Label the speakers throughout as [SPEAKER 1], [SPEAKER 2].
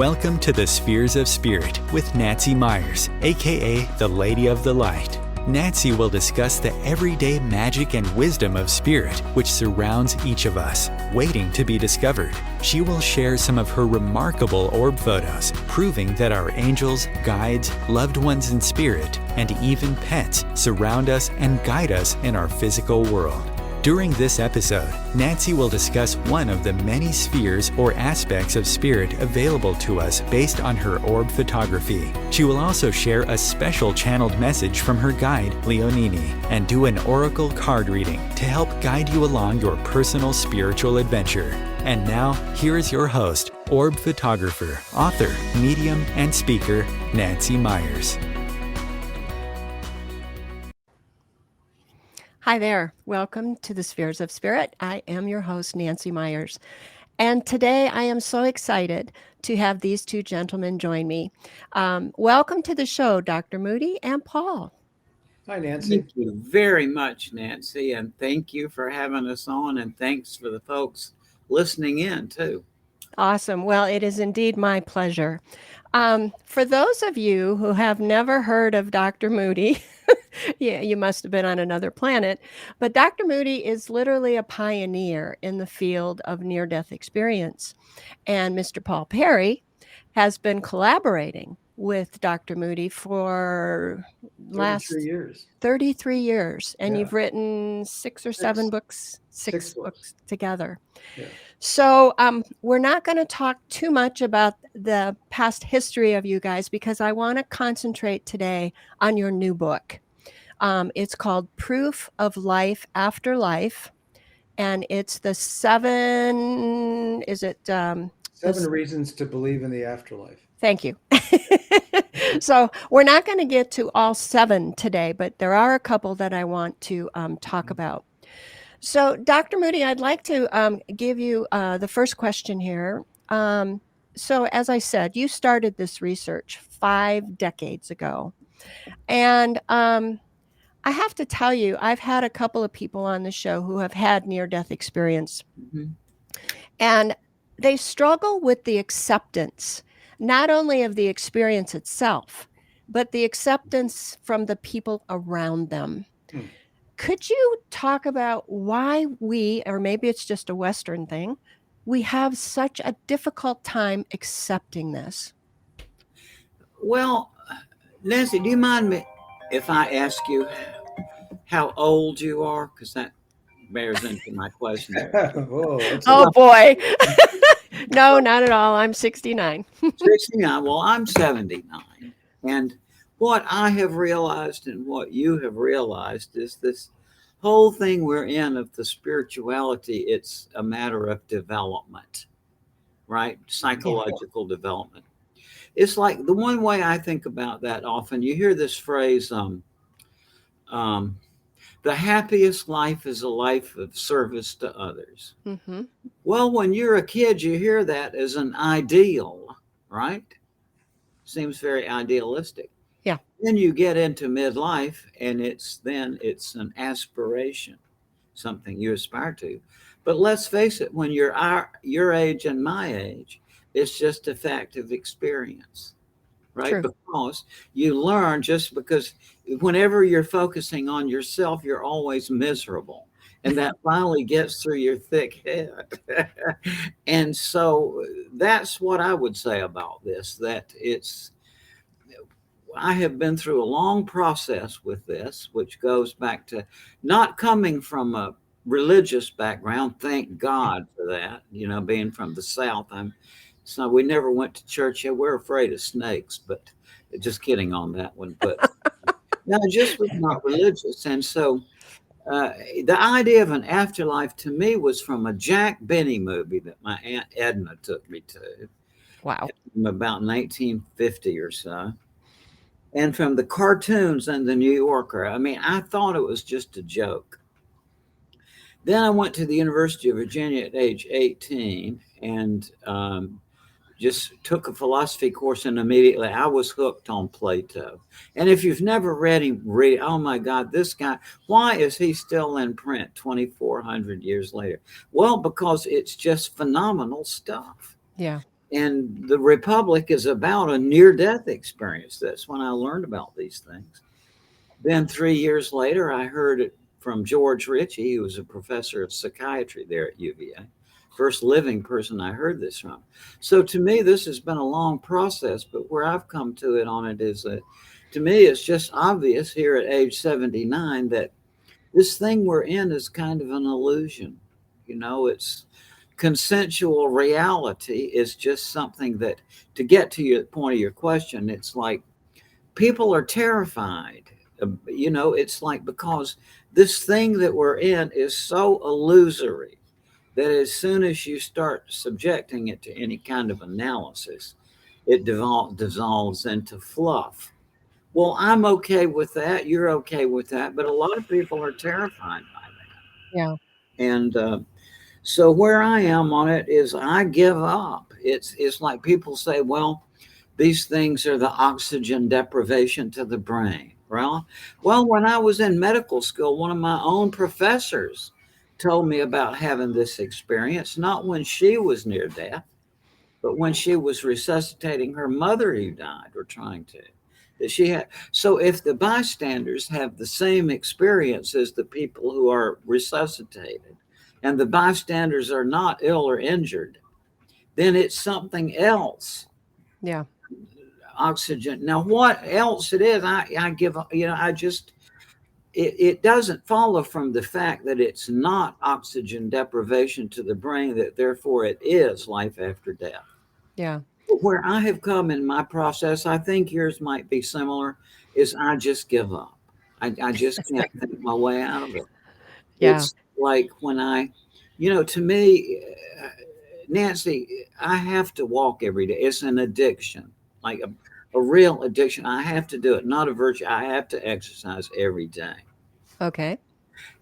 [SPEAKER 1] Welcome to the Spheres of Spirit with Nancy Myers, aka the Lady of the Light. Nancy will discuss the everyday magic and wisdom of spirit which surrounds each of us, waiting to be discovered. She will share some of her remarkable orb photos, proving that our angels, guides, loved ones in spirit, and even pets surround us and guide us in our physical world. During this episode, Nancy will discuss one of the many spheres or aspects of spirit available to us based on her orb photography. She will also share a special channeled message from her guide, Leonini, and do an oracle card reading to help guide you along your personal spiritual adventure. And now, here is your host, orb photographer, author, medium, and speaker, Nancy Myers.
[SPEAKER 2] Hi there. Welcome to the Spheres of Spirit. I am your host, Nancy Myers. And today I am so excited to have these two gentlemen join me. Welcome to the show, Dr. Moody and Paul.
[SPEAKER 3] Hi, Nancy.
[SPEAKER 4] Thank you very much, Nancy. And thank you for having us on. And thanks for the folks listening in, too.
[SPEAKER 2] Awesome. Well, it is indeed my pleasure. For those of you who have never heard of Dr. Moody, yeah, you must have been on another planet, but Dr. Moody is literally a pioneer in the field of near-death experience. And Mr. Paul Perry has been collaborating with Dr. Moody for last 33 years. And you've written six or seven books, six books together. Yeah. So we're not going to talk too much about the past history of you guys because I want to concentrate today on your new book. It's called Proof of Life, Afterlife. And it's the seven
[SPEAKER 3] reasons to believe in the afterlife.
[SPEAKER 2] Thank you. So we're not going to get to all seven today, but there are a couple that I want to talk about. So, Dr. Moody, I'd like to give you the first question here. So, as I said, you started this research 5 decades ago. And I have to tell you, I've had a couple of people on the show who have had near-death experience. Mm-hmm. And they struggle with the acceptance, not only of the experience itself, but the acceptance from the people around them. Mm. Could you talk about why we, or maybe it's just a Western thing, we have such a difficult time accepting this?
[SPEAKER 4] Well, Nancy, do you mind me if I ask you how old you are? Because that bears into my question.
[SPEAKER 2] Oh, boy. No, not at all. I'm 69.
[SPEAKER 4] 69. Well, I'm 79. And what I have realized and what you have realized is this whole thing we're in of the spirituality, it's a matter of development, right? Psychological development. It's like the one way I think about that often, you hear this phrase, the happiest life is a life of service to others. Mm-hmm. Well, when you're a kid, you hear that as an ideal, right? Seems very idealistic.
[SPEAKER 2] Yeah.
[SPEAKER 4] Then you get into midlife and it's an aspiration, something you aspire to. But let's face it, when you're your age and my age, it's just a fact of experience, right?
[SPEAKER 2] True.
[SPEAKER 4] Because you learn just because whenever you're focusing on yourself, you're always miserable. And that finally gets through your thick head. And so that's what I would say about this, that I have been through a long process with this, which goes back to not coming from a religious background. Thank God for that, being from the South. So we never went to church. Yeah, we're afraid of snakes, but just kidding on that one. But no, just was not religious. And so the idea of an afterlife to me was from a Jack Benny movie that my Aunt Edna took me to.
[SPEAKER 2] Wow.
[SPEAKER 4] About 1950 or so. And from the cartoons and the New Yorker. I mean, I thought it was just a joke. Then I went to the University of Virginia at age 18 and just took a philosophy course, and immediately I was hooked on Plato. And if you've never read him, oh my God, this guy, why is he still in print 2,400 years later? Well, because it's just phenomenal stuff.
[SPEAKER 2] Yeah.
[SPEAKER 4] And the Republic is about a near-death experience. That's when I learned about these things. Then 3 years later, I heard it from George Ritchie, who was a professor of psychiatry there at UVA. First living person I heard this from. So to me, this has been a long process, but where I've come to it on it is that to me, it's just obvious here at age 79 that this thing we're in is kind of an illusion. It's consensual reality is just something that, to get to your point of your question, it's like people are terrified. It's like because this thing that we're in is so illusory that as soon as you start subjecting it to any kind of analysis, it dissolves into fluff. Well, I'm okay with that. You're okay with that. But a lot of people are terrified by that.
[SPEAKER 2] Yeah.
[SPEAKER 4] And so where I am on it is I give up. It's like people say, well, these things are the oxygen deprivation to the brain. Well, when I was in medical school, one of my own professors told me about having this experience, not when she was near death, but when she was resuscitating her mother who died, or trying to. That she had. So if the bystanders have the same experience as the people who are resuscitated, and the bystanders are not ill or injured, then it's something else.
[SPEAKER 2] Yeah.
[SPEAKER 4] Oxygen. Now, what else it is, I give up. It doesn't follow from the fact that it's not oxygen deprivation to the brain, that therefore it is life after death.
[SPEAKER 2] Yeah.
[SPEAKER 4] But where I have come in my process, I think yours might be similar, is I just give up. I just can't think my way out of it.
[SPEAKER 2] Yeah.
[SPEAKER 4] It's like when to me, Nancy, I have to walk every day. It's an addiction, like a real addiction. I have to do it, not a virtue. I have to exercise every day.
[SPEAKER 2] Okay.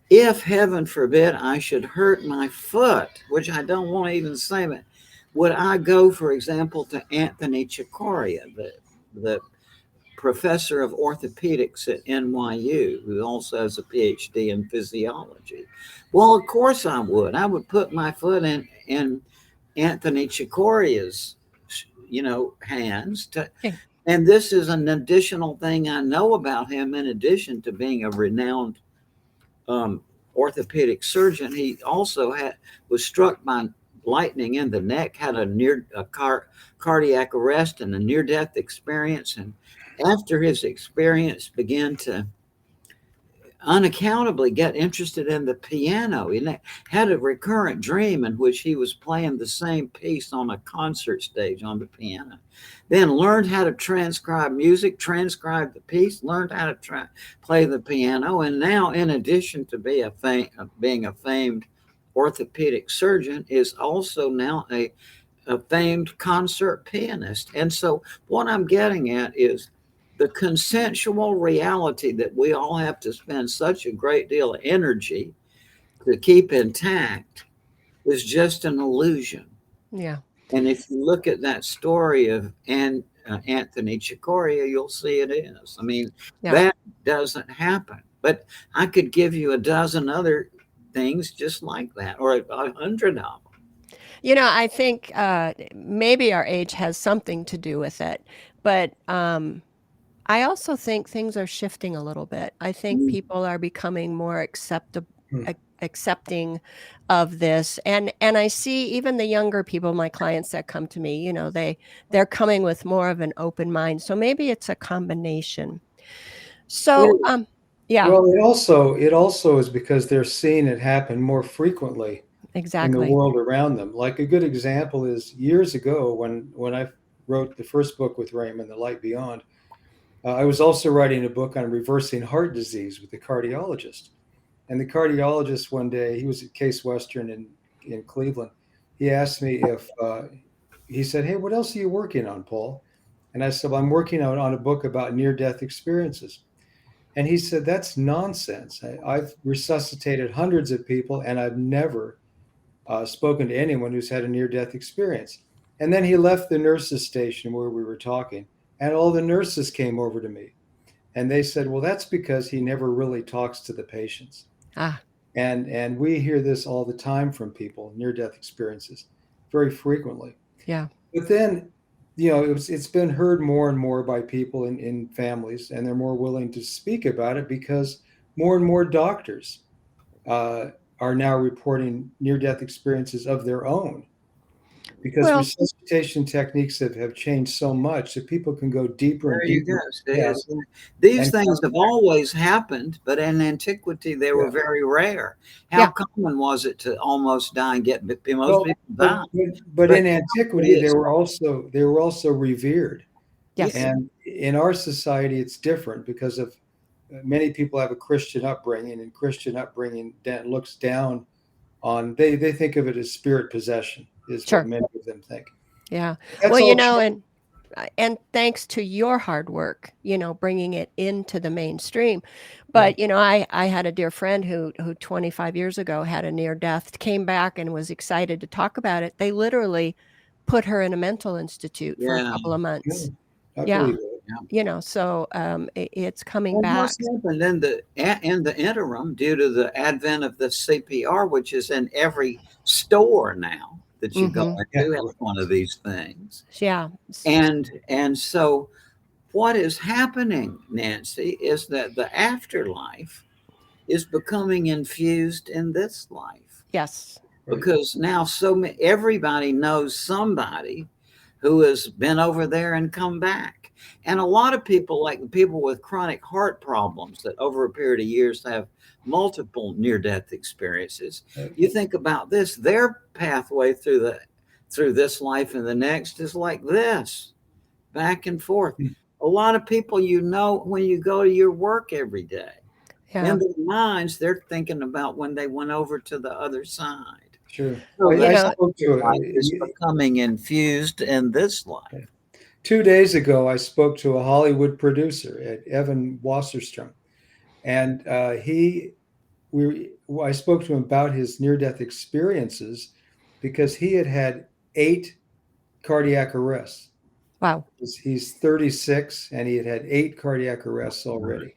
[SPEAKER 4] If, heaven forbid, I should hurt my foot, which I don't want to even say, but would I go, for example, to Anthony Chicoria, the professor of orthopedics at NYU, who also has a PhD in physiology? Well, of course I would. I would put my foot in Anthony Chicoria's, hands. And this is an additional thing I know about him. In addition to being a renowned orthopedic surgeon, he also was struck by lightning in the neck, had a cardiac arrest and a near-death experience. And after his experience, began to unaccountably get interested in the piano. He had a recurrent dream in which he was playing the same piece on a concert stage on the piano. Then learned how to transcribe music, transcribe the piece, learned how to play the piano, and now, in addition to being a famed orthopedic surgeon, is also now a famed concert pianist. And so what I'm getting at is the consensual reality that we all have to spend such a great deal of energy to keep intact is just an illusion.
[SPEAKER 2] Yeah.
[SPEAKER 4] And if you look at that story of Anthony Chicoria, you'll see it is. I mean, that doesn't happen. But I could give you a dozen other things just like that, or 100 of them.
[SPEAKER 2] I think maybe our age has something to do with it. But I also think things are shifting a little bit. I think people are becoming more accepting of this. And I see even the younger people, my clients that come to me, they're coming with more of an open mind. So maybe it's a combination. So, yeah.
[SPEAKER 3] Well, it also is because they're seeing it happen more frequently in the world around them. Like a good example is years ago when I wrote the first book with Raymond, The Light Beyond, I was also writing a book on reversing heart disease with a cardiologist. And the cardiologist one day, he was at Case Western in Cleveland. He asked me he said, "Hey, what else are you working on, Paul?" And I said, "Well, I'm working on a book about near-death experiences." And he said, "That's nonsense. I've resuscitated hundreds of people and I've never spoken to anyone who's had a near-death experience." And then he left the nurses' station where we were talking, and all the nurses came over to me. And they said, "Well, that's because he never really talks to the patients." And we hear this all the time from people, near-death experiences, very frequently.
[SPEAKER 2] Yeah.
[SPEAKER 3] But then, it's been heard more and more by people in families, and they're more willing to speak about it because more and more doctors are now reporting near-death experiences of their own. Because
[SPEAKER 2] Well,
[SPEAKER 3] resuscitation techniques have changed so much that people can go deeper and
[SPEAKER 4] There you
[SPEAKER 3] deeper.
[SPEAKER 4] go. These
[SPEAKER 3] And
[SPEAKER 4] things have always happened, but in antiquity they were very rare. How common was it to almost die and get most people die?
[SPEAKER 3] But in antiquity they were also revered.
[SPEAKER 2] yes.
[SPEAKER 3] And in our society it's different because of many people have a Christian upbringing, and Christian upbringing that looks down on, they think of it as spirit possession, is
[SPEAKER 2] Sure.
[SPEAKER 3] what many of them think.
[SPEAKER 2] Yeah.
[SPEAKER 3] That's
[SPEAKER 2] Well,
[SPEAKER 3] all true.
[SPEAKER 2] and thanks to your hard work, bringing it into the mainstream. But, I had a dear friend who 25 years ago had a near death, came back and was excited to talk about it. They literally put her in a mental institute for a couple of months.
[SPEAKER 3] I
[SPEAKER 2] Yeah.
[SPEAKER 3] believe it.
[SPEAKER 2] So it's coming
[SPEAKER 4] Well,
[SPEAKER 2] back.
[SPEAKER 4] what's happened in the interim, due to the advent of the CPR, which is in every store now that you go into, has one of these things.
[SPEAKER 2] Yeah.
[SPEAKER 4] And so what is happening, Nancy, is that the afterlife is becoming infused in this life.
[SPEAKER 2] Yes.
[SPEAKER 4] Because now everybody knows somebody who has been over there and come back. And a lot of people, like the people with chronic heart problems that over a period of years have multiple near-death experiences. You think about this, their pathway through this life and the next is like this, back and forth. A lot of people, when you go to your work every day, in their minds, they're thinking about when they went over to the other side.
[SPEAKER 3] Sure.
[SPEAKER 4] So
[SPEAKER 3] I spoke to
[SPEAKER 4] life is becoming infused in this life.
[SPEAKER 3] 2 days ago, I spoke to a Hollywood producer, Evan Wasserstrom, and I spoke to him about his near-death experiences because he had 8 cardiac arrests.
[SPEAKER 2] Wow.
[SPEAKER 3] He's 36, and he had 8 cardiac arrests already.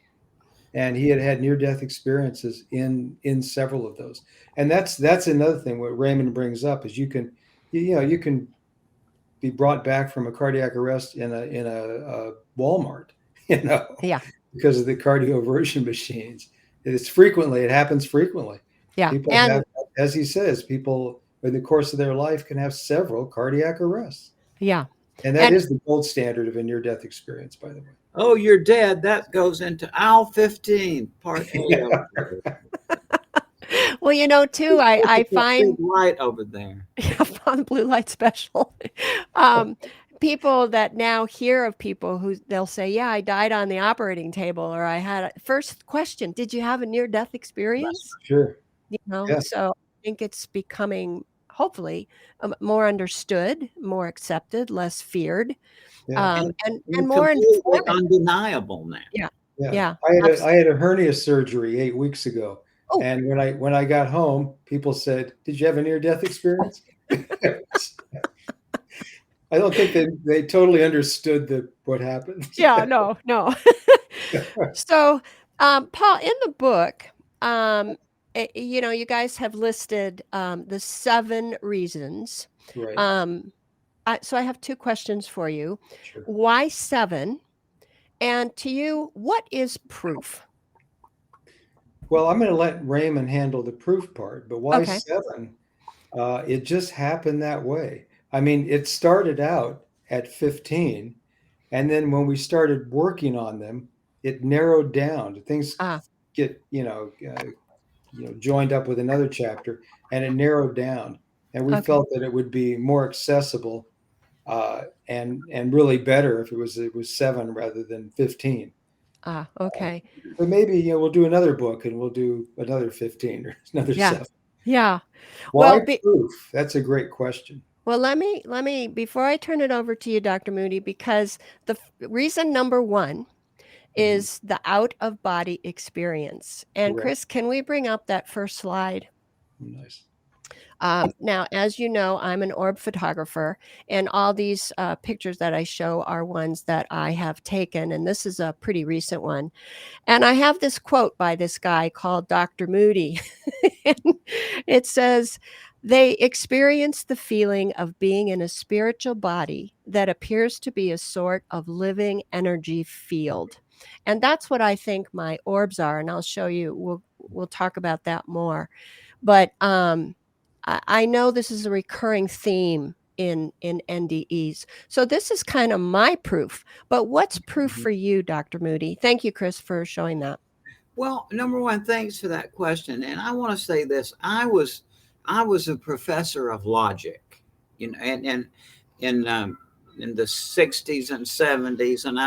[SPEAKER 3] And he had near-death experiences in several of those. And that's another thing what Raymond brings up is you can be brought back from a cardiac arrest in a Walmart, because of the cardioversion machines. It happens frequently.
[SPEAKER 2] Yeah.
[SPEAKER 3] People have, as he says, people in the course of their life can have several cardiac arrests.
[SPEAKER 2] Yeah.
[SPEAKER 3] And that is the gold standard of a near-death experience, by the way.
[SPEAKER 4] Oh, you're dead. That goes into aisle 15, part A.
[SPEAKER 2] Well, too, I find
[SPEAKER 4] light over there.
[SPEAKER 2] On the blue light special. People that now hear of people who they'll say, "Yeah, I died on the operating table," or "I had a first question, did you have a near-death experience?"
[SPEAKER 3] Sure.
[SPEAKER 2] So I think it's becoming hopefully more understood, more accepted, less feared, and more
[SPEAKER 4] undeniable now.
[SPEAKER 2] Yeah.
[SPEAKER 3] I had a hernia surgery 8 weeks ago. Oh. And when I got home, people said, "Did you have a near-death experience?" I don't think they totally understood what happened.
[SPEAKER 2] Yeah, no. So, Paul, in the book, you guys have listed the 7 reasons.
[SPEAKER 3] Right.
[SPEAKER 2] So I have 2 questions for you.
[SPEAKER 3] Sure.
[SPEAKER 2] Why 7? And to you, what is proof?
[SPEAKER 3] Well, I'm going to let Raymond handle the proof part, but why 7? It just happened that way. I mean, it started out at 15, and then when we started working on them, it narrowed down. Things get, joined up with another chapter, and it narrowed down. And we felt that it would be more accessible and really better if it was 7 rather than 15.
[SPEAKER 2] Okay.
[SPEAKER 3] But maybe we'll do another book and we'll do another 15 or another 7.
[SPEAKER 2] Yeah.
[SPEAKER 3] Why proof? That's a great question.
[SPEAKER 2] Well, let me before I turn it over to you, Dr. Moody, because the reason number 1 is the out-of-body experience. And Chris, can we bring up that first slide?
[SPEAKER 3] Nice.
[SPEAKER 2] Now, as you know, I'm an orb photographer, and all these pictures that I show are ones that I have taken, and this is a pretty recent one. And I have this quote by this guy called Dr. Moody. And it says, they experience the feeling of being in a spiritual body that appears to be a sort of living energy field. And that's what I think my orbs are. And I'll show you, we'll talk about that more. But I know this is a recurring theme in NDEs. So this is kind of my proof. But what's proof for you, Dr. Moody? Thank you, Chris, for showing that.
[SPEAKER 4] Well, number one, thanks for that question. And I want to say this: I was a professor of logic, you know, and in the '60s and '70s, and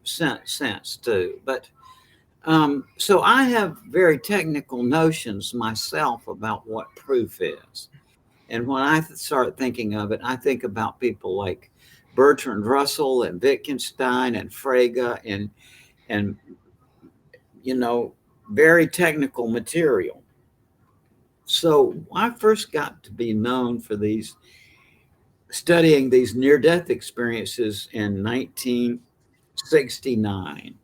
[SPEAKER 4] since too. But so I have very technical notions myself about what proof is. And when I start thinking of it, I think about people like Bertrand Russell and Wittgenstein and Frege and very technical material. So I first got to be known for studying these near-death experiences in 1969.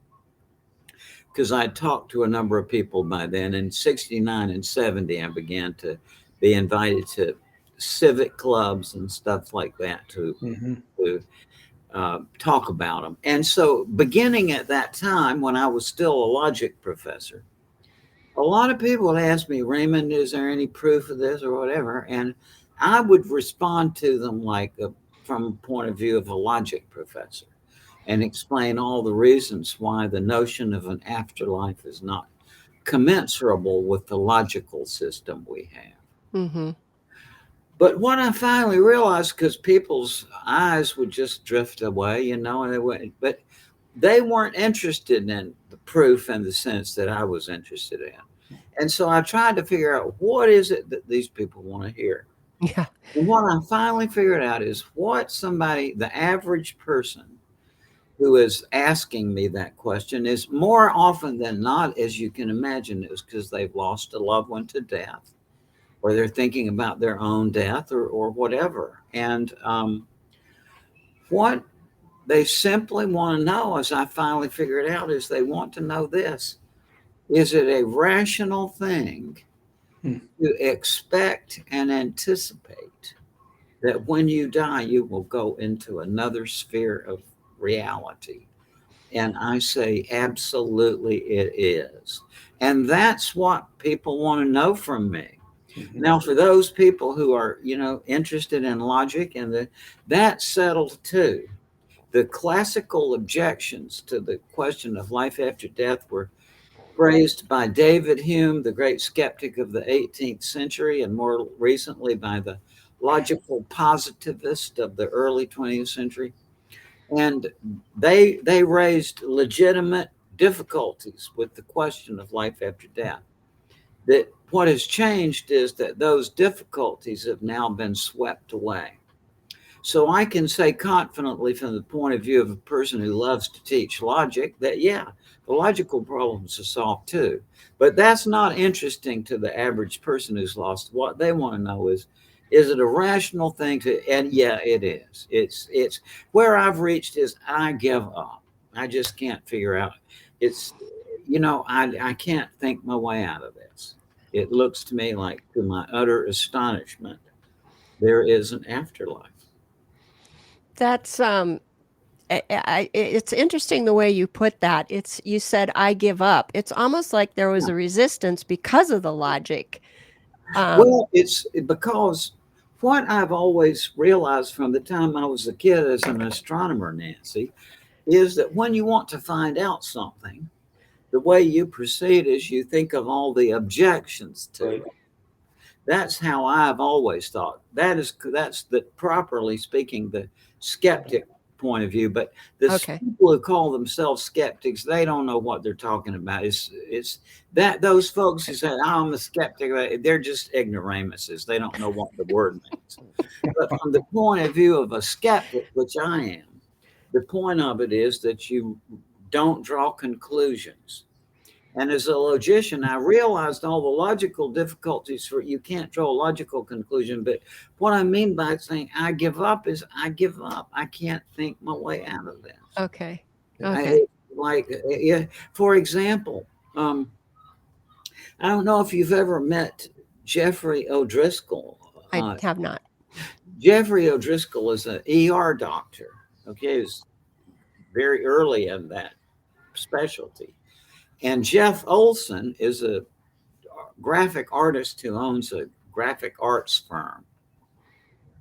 [SPEAKER 4] Because I talked to a number of people by then. In 69 and 70, I began to be invited to civic clubs and stuff like that to talk about them. And so beginning at that time, when I was still a logic professor, a lot of people would ask me, Raymond, is there any proof of this or whatever? And I would respond to them from a point of view of a logic professor, and explain all the reasons why the notion of an afterlife is not commensurable with the logical system we have.
[SPEAKER 2] Mm-hmm.
[SPEAKER 4] But what I finally realized, because people's eyes would just drift away, and but they weren't interested in the proof in the sense that I was interested in. And so I tried to figure out, what is it that these people want to hear?
[SPEAKER 2] Yeah.
[SPEAKER 4] And what I finally figured out is what the average person who is asking me that question is, more often than not, as you can imagine, is because they've lost a loved one to death, or they're thinking about their own death or whatever. And what they simply want to know, as I finally figured out, is they want to know this: is it a rational thing to expect and anticipate that when you die, you will go into another sphere of reality? And I say, absolutely it is. And that's what people want to know from me. Mm-hmm. Now, for those people who are, interested in logic, and that's settled too. The classical objections to the question of life after death were raised by David Hume, the great skeptic of the 18th century, and more recently by the logical positivist of the early 20th century. And they raised legitimate difficulties with the question of life after death. That what has changed is that those difficulties have now been swept away. So I can say confidently, from the point of view of a person who loves to teach logic, that the logical problems are solved too. But that's not interesting to the average person who's lost. What they want to know is it a rational thing to? And yeah, it is. It's where I've reached is I give up. I just can't figure out. It's, I can't think my way out of this. It looks to me like, to my utter astonishment, there is an afterlife.
[SPEAKER 2] That's it's interesting the way you put that. You said, I give up. It's almost like there was a resistance because of the logic.
[SPEAKER 4] Well, it's because what I've always realized from the time I was a kid as an astronomer, Nancy, is that when you want to find out something, the way you proceed is you think of all the objections to it. That's how I've always thought. That's properly speaking, the skeptic point of view. But the people who call themselves skeptics, they don't know what they're talking about. It's that those folks who say, I'm a skeptic, they're just ignoramuses. They don't know what the word means. But from the point of view of a skeptic, which I am, the point of it is that you don't draw conclusions. And as a logician, I realized all the logical difficulties for you can't draw a logical conclusion. But what I mean by saying I give up is I give up. I can't think my way out of this.
[SPEAKER 2] Okay. Okay.
[SPEAKER 4] Yeah. For example, I don't know if you've ever met Jeffrey O'Driscoll.
[SPEAKER 2] I have not.
[SPEAKER 4] Jeffrey O'Driscoll is an ER doctor. Okay, he was very early in that specialty. And Jeff Olson is a graphic artist who owns a graphic arts firm.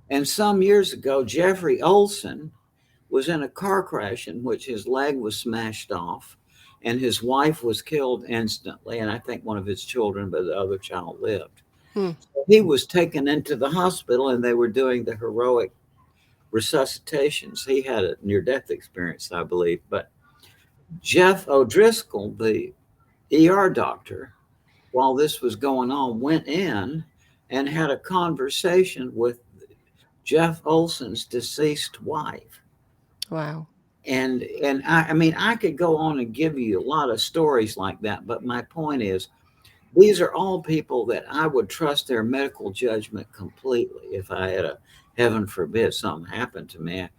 [SPEAKER 4] And some years ago, Jeffrey Olson was in a car crash in which his leg was smashed off and his wife was killed instantly. And I think one of his children, but the other child lived. So he was taken into the hospital and they were doing the heroic resuscitations. He had a near-death experience, I believe. But Jeff O'Driscoll, the ER doctor, while this was going on, went in and had a conversation with Jeff Olson's deceased wife.
[SPEAKER 2] Wow.
[SPEAKER 4] And I mean, I could go on and give you a lot of stories like that, but my point is, these are all people that I would trust their medical judgment completely if I had heaven forbid, something happened to me.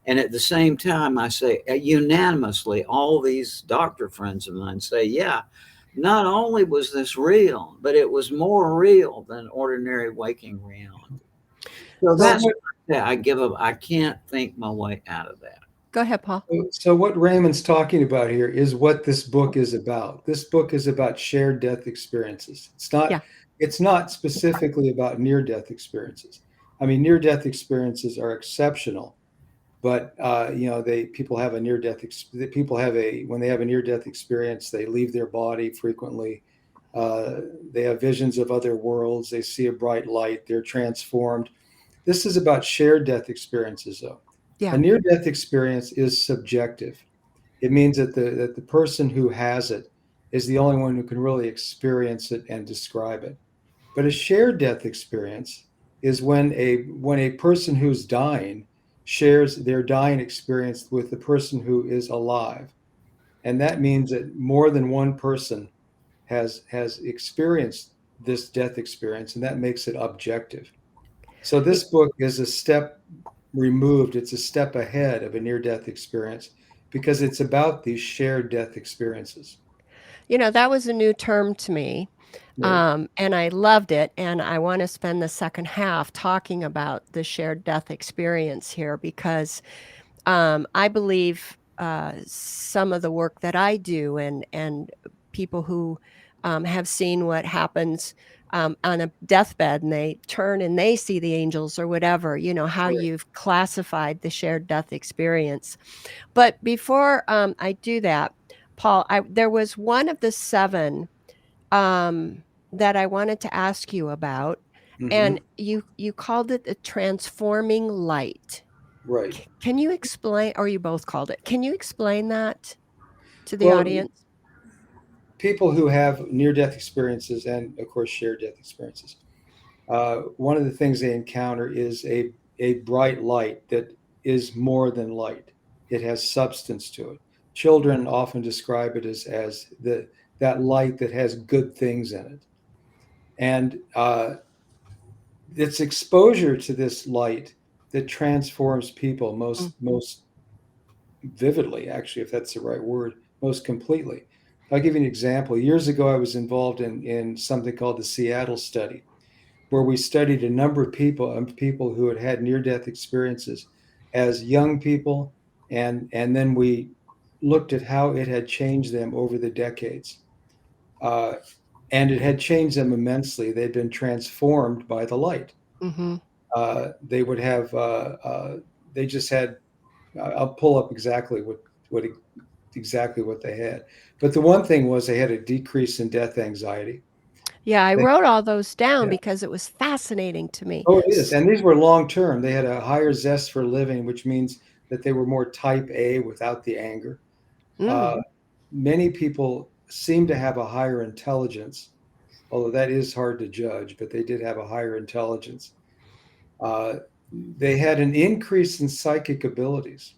[SPEAKER 4] And at the same time, I say unanimously, all these doctor friends of mine say, yeah, not only was this real, but it was more real than ordinary waking reality. So that's what I give up. I can't think my way out of that.
[SPEAKER 2] Go ahead, Paul.
[SPEAKER 3] So what Raymond's talking about here is what this book is about. This book is about shared death experiences. It's not specifically about near-death experiences. I mean, near-death experiences are exceptional, but people have a near-death. When they have a near-death experience, they leave their body frequently. They have visions of other worlds. They see a bright light. They're transformed. This is about shared death experiences, though.
[SPEAKER 2] Yeah.
[SPEAKER 3] A near-death experience is subjective. It means that the person who has it is the only one who can really experience it and describe it. But a shared death experience is when a person who's dying shares their dying experience with the person who is alive. And that means that more than one person has experienced this death experience, and that makes it objective. So this book is a step removed. It's a step ahead of a near-death experience because it's about these shared death experiences.
[SPEAKER 2] That was a new term to me. Right. And I loved it. And I want to spend the second half talking about the shared death experience here because I believe some of the work that I do and people who have seen what happens on a deathbed and they turn and they see the angels or whatever, how
[SPEAKER 3] Right.
[SPEAKER 2] You've classified the shared death experience. But before I do that, Paul, there was one of the 7 that I wanted to ask you about, and you called it the transforming light.
[SPEAKER 3] Right.
[SPEAKER 2] Can you explain, or you both called it, can you explain that to the audience?
[SPEAKER 3] People who have near-death experiences and, of course, shared death experiences, one of the things they encounter is a bright light that is more than light. It has substance to it. Children often describe it as that light that has good things in it. And it's exposure to this light that transforms people most vividly, actually, if that's the right word, most completely. I'll give you an example. Years ago, I was involved in something called the Seattle study, where we studied a number of people who had near-death experiences as young people, and then we looked at how it had changed them over the decades. And it had changed them immensely. They'd been transformed by the light.
[SPEAKER 2] Mm-hmm.
[SPEAKER 3] They would have, they just had, I'll pull up exactly what they had. But the one thing was they had a decrease in death anxiety.
[SPEAKER 2] Yeah, I wrote all those down because it was fascinating to me.
[SPEAKER 3] Oh, it is. And these were long-term. They had a higher zest for living, which means that they were more type A without the anger. Many people seem to have a higher intelligence, although that is hard to judge, but they did have a higher intelligence. They had an increase in psychic abilities,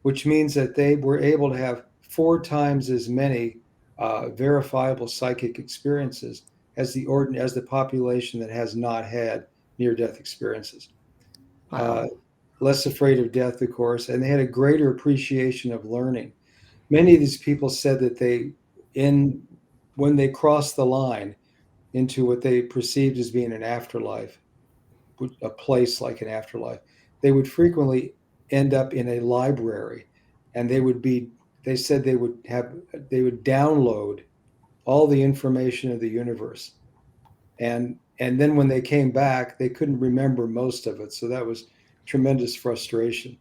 [SPEAKER 3] which means that they were able to have 4 times as many verifiable psychic experiences as the population that has not had near-death experiences.
[SPEAKER 2] Wow.
[SPEAKER 3] Less afraid of death, of course, and they had a greater appreciation of learning. Many of these people said that when they crossed the line into what they perceived as being an afterlife, a place like an afterlife, they would frequently end up in a library, and they said they would download all the information of the universe, and then when they came back, they couldn't remember most of it, so that was tremendous frustration.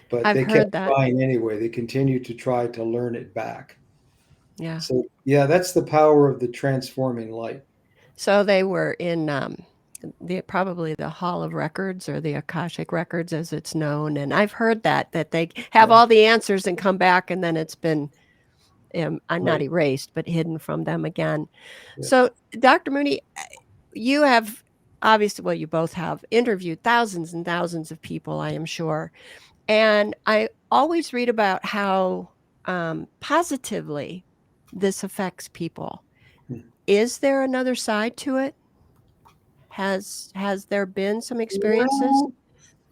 [SPEAKER 3] But
[SPEAKER 2] I've
[SPEAKER 3] they
[SPEAKER 2] heard
[SPEAKER 3] kept
[SPEAKER 2] that.
[SPEAKER 3] trying anyway. They continued to try to learn it back.
[SPEAKER 2] Yeah.
[SPEAKER 3] So yeah, that's the power of the transforming light.
[SPEAKER 2] So they were in probably the Hall of Records, or the Akashic Records as it's known. And I've heard that they have all the answers and come back, and then it's been not erased, but hidden from them again. Yeah. So Dr. Moody, you have obviously, well, you both have interviewed thousands and thousands of people, I am sure. And I always read about how positively this affects people. Is there another side to it? Has there been some experiences?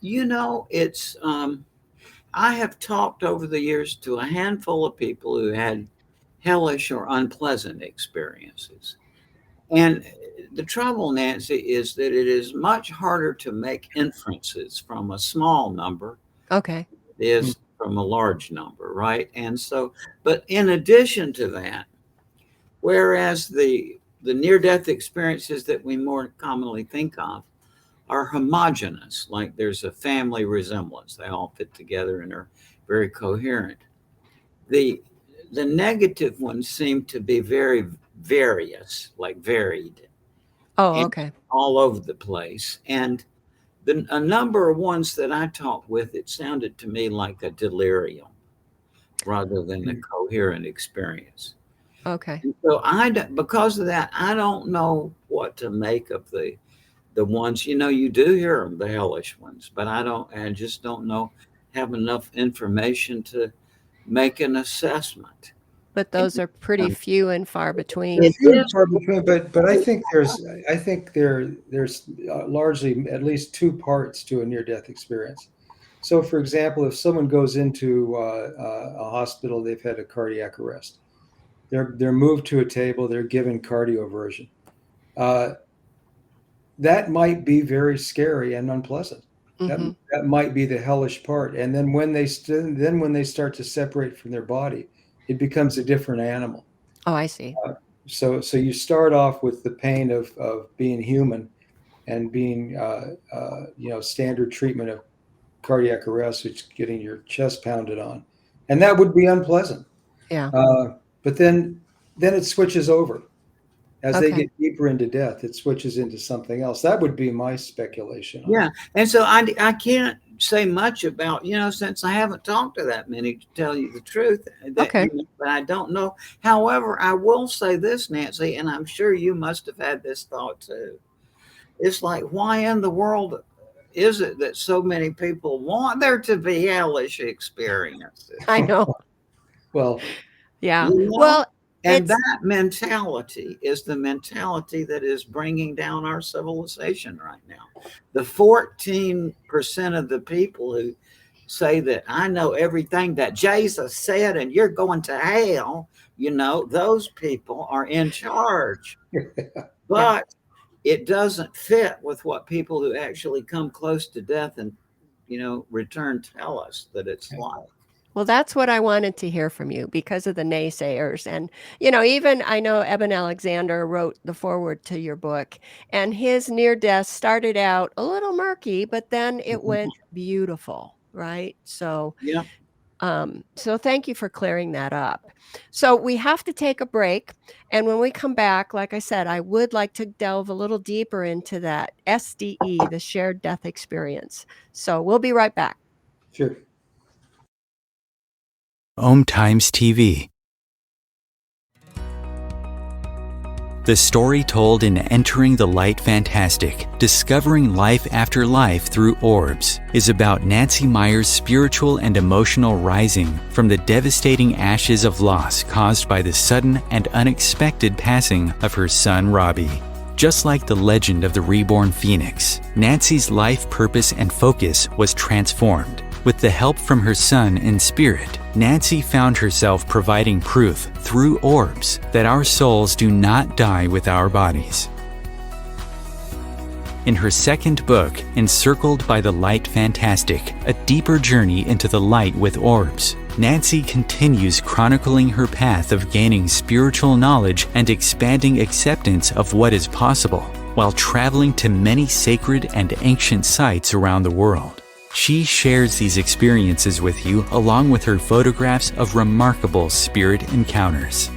[SPEAKER 4] Well, it's I have talked over the years to a handful of people who had hellish or unpleasant experiences. And the trouble, Nancy, is that it is much harder to make inferences from a small number.
[SPEAKER 2] Okay.
[SPEAKER 4] It is from a large number, right? And so, but in addition to that, whereas the near-death experiences that we more commonly think of are homogeneous, like there's a family resemblance, they all fit together and are very coherent. The negative ones seem to be very various, like varied.
[SPEAKER 2] Oh, okay.
[SPEAKER 4] All over the place. And a number of ones that I talked with, it sounded to me like a delirium rather than a coherent experience.
[SPEAKER 2] Okay.
[SPEAKER 4] And so because of that, I don't know what to make of the ones, you do hear them, the hellish ones, but I just don't have enough information to make an assessment.
[SPEAKER 2] But those are pretty few and far between.
[SPEAKER 3] But I think there's largely at least two parts to a near-death experience. So, for example, if someone goes into a hospital, they've had a cardiac arrest. They're moved to a table. They're given cardioversion. That might be very scary and unpleasant. Mm-hmm. That might be the hellish part. And then when they start to separate from their body, it becomes a different animal.
[SPEAKER 2] Oh, I see.
[SPEAKER 3] So you start off with the pain of being human and being standard treatment of cardiac arrest, which is getting your chest pounded on, and that would be unpleasant.
[SPEAKER 2] Yeah.
[SPEAKER 3] But then it switches over. As they get deeper into death, it switches into something else. That would be my speculation.
[SPEAKER 4] Yeah. And so I can't say much about, since I haven't talked to that many, to tell you the truth. But I don't know. However, I will say this, Nancy, and I'm sure you must have had this thought too. It's like, why in the world is it that so many people want there to be hellish experiences?
[SPEAKER 2] I know.
[SPEAKER 3] Well,
[SPEAKER 2] yeah. Well,
[SPEAKER 4] and that mentality is the mentality that is bringing down our civilization right now. The 14% of the people who say that I know everything that Jesus said and you're going to hell, those people are in charge. But it doesn't fit with what people who actually come close to death and, return tell us that it's like.
[SPEAKER 2] Well, that's what I wanted to hear from you because of the naysayers. And, even I know Eben Alexander wrote the foreword to your book, and his near death started out a little murky, but then it went beautiful, right? So, so thank you for clearing that up. So we have to take a break. And when we come back, like I said, I would like to delve a little deeper into that SDE, the shared death experience. So we'll be right back.
[SPEAKER 3] Sure.
[SPEAKER 1] Om Times TV. The story told in Entering the Light Fantastic, Discovering Life After Life Through Orbs, is about Nancy Meyer's spiritual and emotional rising from the devastating ashes of loss caused by the sudden and unexpected passing of her son Robbie. Just like the legend of the reborn phoenix, Nancy's life purpose and focus was transformed. With the help from her son in spirit, Nancy found herself providing proof through orbs that our souls do not die with our bodies. In her second book, Encircled by the Light Fantastic, A Deeper Journey into the Light with Orbs, Nancy continues chronicling her path of gaining spiritual knowledge and expanding acceptance of what is possible, while traveling to many sacred and ancient sites around the world. She shares these experiences with you along with her photographs of remarkable spirit encounters.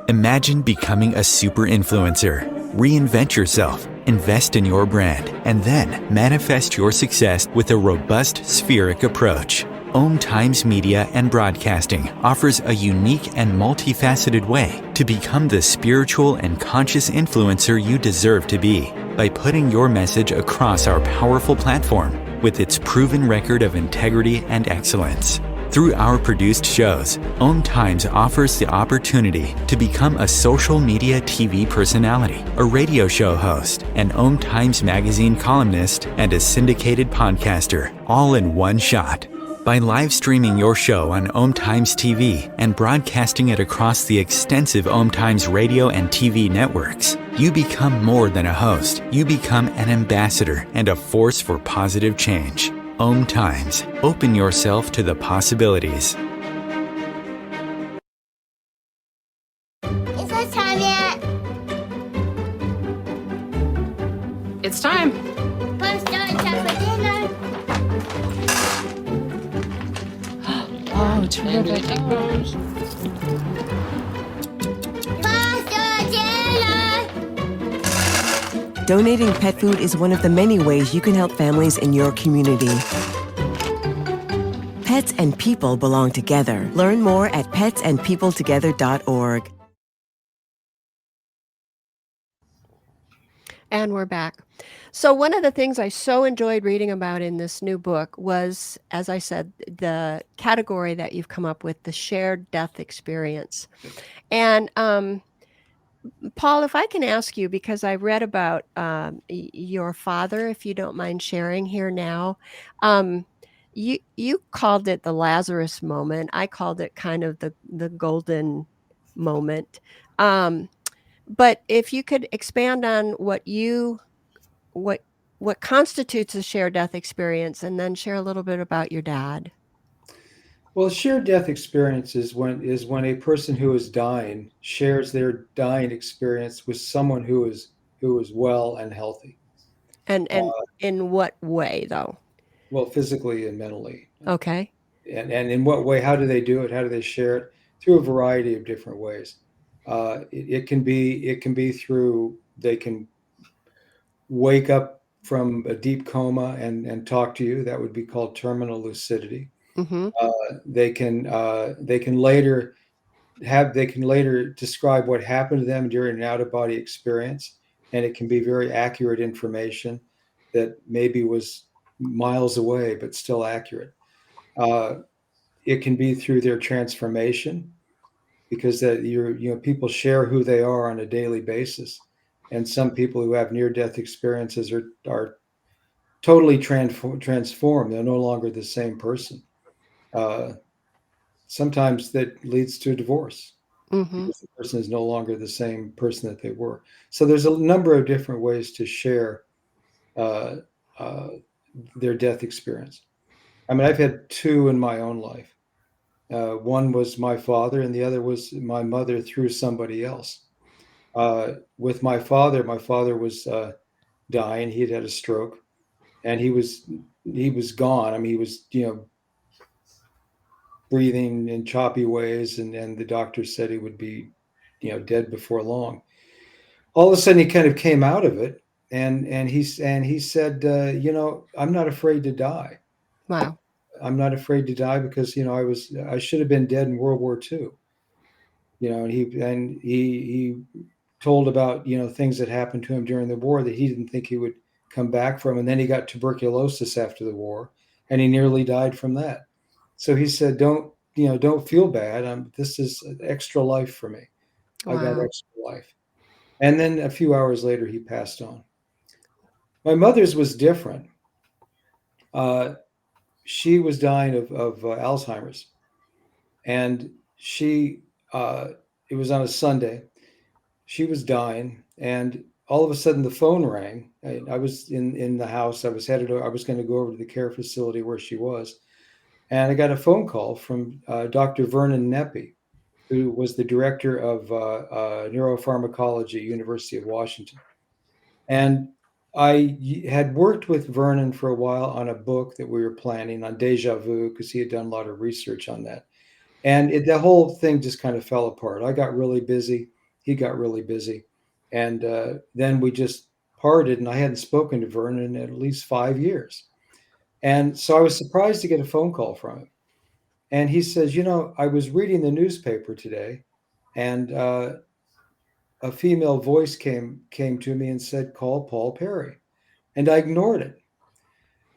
[SPEAKER 1] Imagine becoming a super influencer. Reinvent yourself, invest in your brand, and then manifest your success with a robust spheric approach. Om Times Media and Broadcasting offers a unique and multifaceted way to become the spiritual and conscious influencer you deserve to be by putting your message across our powerful platform with its proven record of integrity and excellence. Through our produced shows, Om Times offers the opportunity to become a social media TV personality, a radio show host, an Om Times magazine columnist, and a syndicated podcaster, all in one shot. By live streaming your show on Om Times TV and broadcasting it across the extensive Om Times radio and TV networks, you become more than a host. You become an ambassador and a force for positive change. Om Times. Open yourself to the possibilities.
[SPEAKER 5] Is it time yet?
[SPEAKER 6] It's time.
[SPEAKER 5] Let's start time for dinner.
[SPEAKER 6] Oh, terrific.
[SPEAKER 5] Faster dinner.
[SPEAKER 7] Donating pet food is one of the many ways you can help families in your community. Pets and people belong together. Learn more at petsandpeopletogether.org.
[SPEAKER 2] And we're back. So one of the things I so enjoyed reading about in this new book was, as I said, the category that you've come up with, the shared death experience. And Paul, if I can ask you, because I read about your father, if you don't mind sharing here now, you called it the Lazarus moment. I called it kind of the golden moment. But if you could expand on what constitutes a shared death experience, and then share a little bit about your dad.
[SPEAKER 3] Well, shared death experience is when a person who is dying shares their dying experience with someone who is well and healthy.
[SPEAKER 2] And in what way, though?
[SPEAKER 3] Well, physically and mentally.
[SPEAKER 2] Okay.
[SPEAKER 3] And in what way? How do they do it? How do they share it? Through a variety of different ways. It can be through, they can wake up from a deep coma and talk to you. That would be called terminal lucidity.
[SPEAKER 2] Mm-hmm.
[SPEAKER 3] They can later describe what happened to them during an out-of-body experience, and it can be very accurate information that maybe was miles away but still accurate. It can be through their transformation, because people share who they are on a daily basis, and some people who have near-death experiences are totally transformed. They're no longer the same person. Sometimes that leads to a divorce,
[SPEAKER 2] Mm-hmm.
[SPEAKER 3] because the person is no longer the same person that they were. So there's a number of different ways to share their death experience. I mean, I've had two in my own life. One was my father, and the other was my mother through somebody else. With my father was dying. He had a stroke, and he was gone. I mean, he was breathing in choppy ways, and the doctor said he would be dead before long. All of a sudden, he kind of came out of it, and he said, I'm not afraid to die.
[SPEAKER 2] Wow.
[SPEAKER 3] I'm not afraid to die because, you know, I should have been dead in World War II. You know, and he told about, you know, things that happened to him during the war that he didn't think he would come back from. And then he got tuberculosis after the war, and he nearly died from that. So he said, don't feel bad. This is an extra life for me.
[SPEAKER 2] Wow.
[SPEAKER 3] I got extra life. And then a few hours later, he passed on. My mother's was different. She was dying of Alzheimer's, and it was on a Sunday. She was dying, and all of a sudden the phone rang. I was in the house. I was going to go over to the care facility where she was, and I got a phone call from Dr. Vernon Neppy, who was the director of neuropharmacology at University of Washington. And I had worked with Vernon for a while on a book that we were planning on deja vu, because he had done a lot of research on that. And the whole thing just kind of fell apart. I got really busy. He got really busy. And then we just parted, and I hadn't spoken to Vernon in at least 5 years. And so I was surprised to get a phone call from him. And he says, you know, I was reading the newspaper today, and a female voice came to me and said, call Paul Perry. And I ignored it.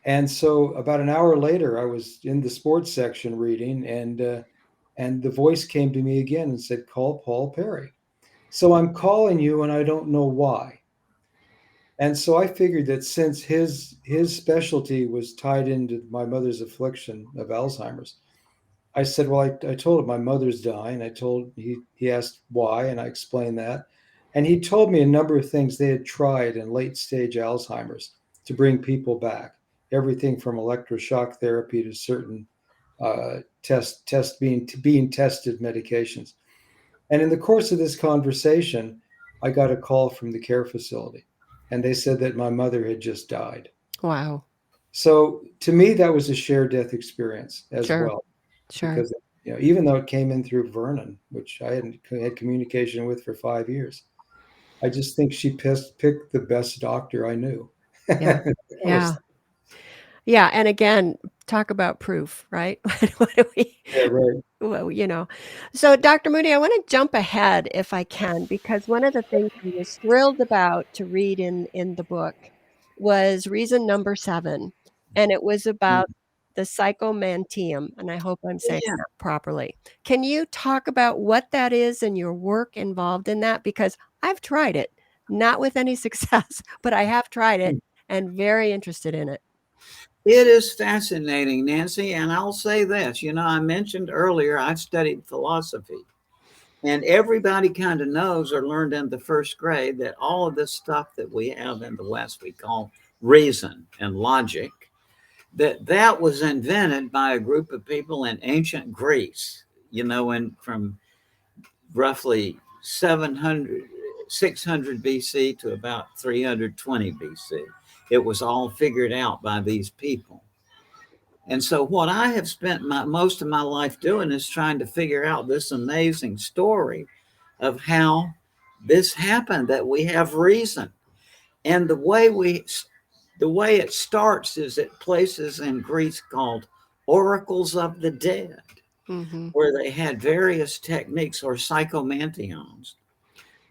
[SPEAKER 3] And so about an hour later, I was in the sports section reading, and the voice came to me again and said, call Paul Perry. So I'm calling you, and I don't know why. And so I figured that since his specialty was tied into my mother's affliction of Alzheimer's, I said, well, I told him my mother's dying. He asked why, and I explained that. And he told me a number of things they had tried in late stage Alzheimer's to bring people back. Everything from electroshock therapy to certain being tested medications. And in the course of this conversation, I got a call from the care facility, and they said that my mother had just died.
[SPEAKER 2] Wow.
[SPEAKER 3] So to me, that was a shared death experience as well.
[SPEAKER 2] Sure.
[SPEAKER 3] Because, you know, even though it came in through Vernon, which I hadn't had communication with for 5 years, I just think she picked the best doctor I knew.
[SPEAKER 2] Yeah. Yeah. Yeah. And again, talk about proof, right? What do we?
[SPEAKER 3] Yeah, right.
[SPEAKER 2] Well, you know. So, Dr. Moody, I want to jump ahead if I can, because one of the things I was thrilled about to read in the book was reason number 7, and it was about the psychomantium, and I hope I'm saying that properly. Can you talk about what that is and your work involved in that? Because I've tried it, not with any success, but I have tried it and very interested in it.
[SPEAKER 4] It is fascinating, Nancy. And I'll say this, you know, I mentioned earlier, I've studied philosophy, and everybody kind of knows or learned in the first grade that all of this stuff that we have in the West, we call reason and logic, that was invented by a group of people in ancient Greece, you know, and from roughly 600 BC to about 320 BC. It was all figured out by these people. And so what I have spent most of my life doing is trying to figure out this amazing story of how this happened, that we have reason. And the way it starts is at places in Greece called oracles of the dead, where they had various techniques, or psychomantions,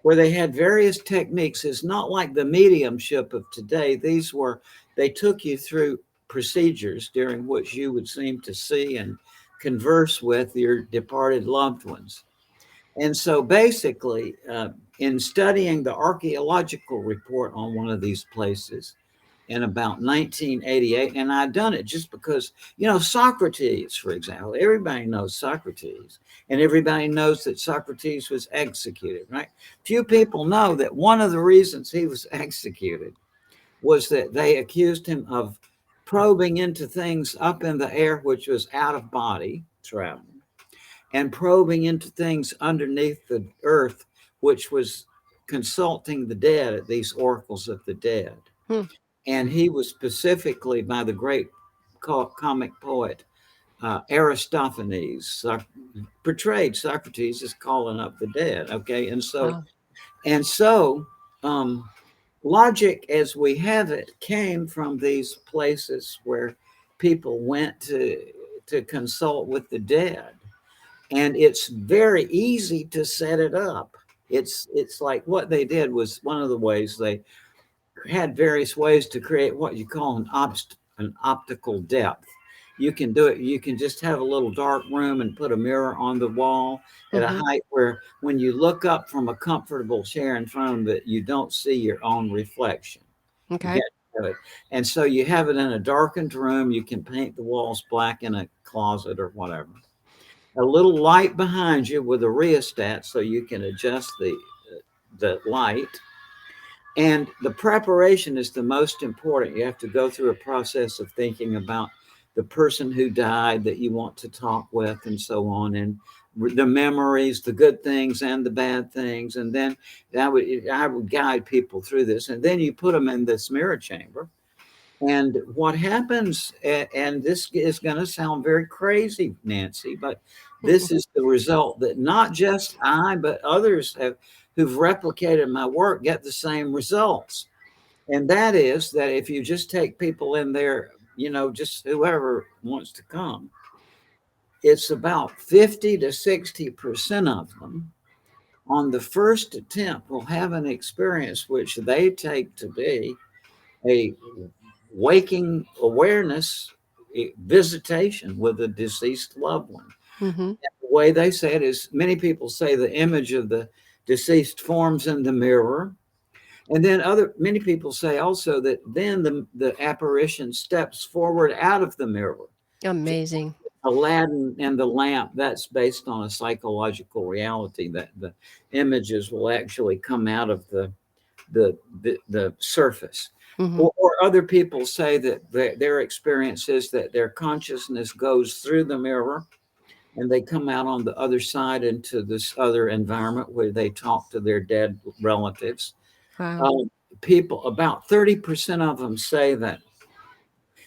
[SPEAKER 4] where they had various techniques. Is not like the mediumship of today. They took you through procedures during which you would seem to see and converse with your departed loved ones. And so basically, in studying the archaeological report on one of these places in about 1988, and I'd done it just because, you know, Socrates, for example, everybody knows Socrates, and everybody knows that Socrates was executed, right? Few people know that one of the reasons he was executed was that they accused him of probing into things up in the air, which was out of body travel, and probing into things underneath the earth, which was consulting the dead at these oracles of the dead. And he was specifically, by the great comic poet Aristophanes, portrayed Socrates as calling up the dead. Okay, and so logic as we have it came from these places where people went to to consult with the dead. And it's very easy to set it up. It's like what they did was one of the ways they had various ways to create what you call an optical depth. You can do it. You can just have a little dark room and put a mirror on the wall at a height where when you look up from a comfortable chair in front of it, you don't see your own reflection.
[SPEAKER 2] Okay.
[SPEAKER 4] And so you have it in a darkened room. You can paint the walls black in a closet or whatever. A little light behind you with a rheostat so you can adjust the light. And the preparation is the most important. You have to go through a process of thinking about the person who died that you want to talk with and so on, and the memories, the good things and the bad things. And then I would guide people through this. And then you put them in this mirror chamber. And what happens, and this is going to sound very crazy, Nancy, but this is the result that not just I, but others who've replicated my work get the same results. And that is that if you just take people in there, just whoever wants to come, it's about 50 to 60% of them on the first attempt will have an experience which they take to be a waking awareness visitation with a deceased loved one. The way they say it is, many people say the image of the deceased forms in the mirror. And then many people say also that then the apparition steps forward out of the mirror.
[SPEAKER 2] Amazing.
[SPEAKER 4] Aladdin and the lamp, that's based on a psychological reality that the images will actually come out of the surface. Or other people say that their experience is that their consciousness goes through the mirror and they come out on the other side into this other environment where they talk to their dead relatives.
[SPEAKER 2] Wow.
[SPEAKER 4] People, about 30% of them say that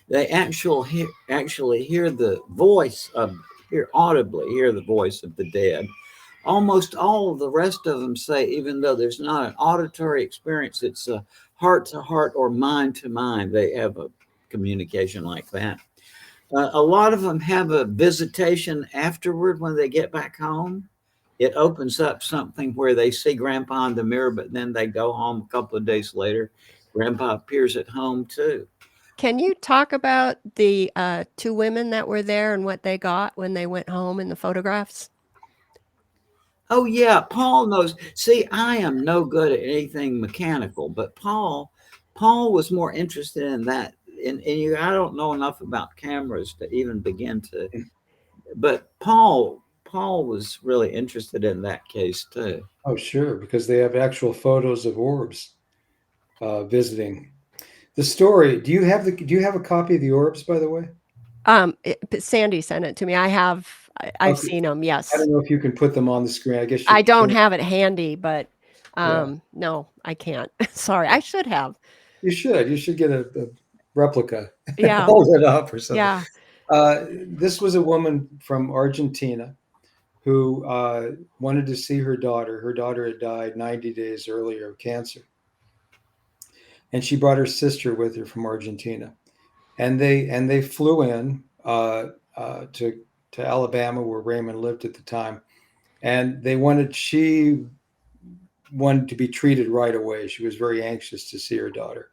[SPEAKER 4] they actually hear the voice audibly hear the voice of the dead. Almost all of the rest of them say, even though there's not an auditory experience, it's a heart to heart or mind to mind. They have a communication like that. A lot of them have a visitation afterward when they get back home. It opens up something where they see Grandpa in the mirror, but then they go home a couple of days later. Grandpa appears at home too.
[SPEAKER 2] Can you talk about the 2 women that were there and what they got when they went home in the photographs?
[SPEAKER 4] Oh, yeah. Paul knows. See, I am no good at anything mechanical, but Paul was more interested in that. And I don't know enough about cameras to even begin to. But Paul was really interested in that case too.
[SPEAKER 3] Oh, sure, because they have actual photos of orbs visiting. The story. Do you have a copy of the orbs, by the way?
[SPEAKER 2] Sandy sent it to me. I've
[SPEAKER 3] Okay.
[SPEAKER 2] seen them. Yes.
[SPEAKER 3] I don't know if you can put them on the screen. I guess you
[SPEAKER 2] I don't
[SPEAKER 3] can.
[SPEAKER 2] have it handy, but no, I can't. Sorry, I should have.
[SPEAKER 3] You should. You should get a replica.
[SPEAKER 2] Yeah.
[SPEAKER 3] Hold it up or something.
[SPEAKER 2] Yeah.
[SPEAKER 3] This was a woman from Argentina who wanted to see her daughter. Her daughter had died 90 days earlier of cancer. And she brought her sister with her from Argentina. And they flew in to Alabama, where Raymond lived at the time. And she wanted to be treated right away. She was very anxious to see her daughter.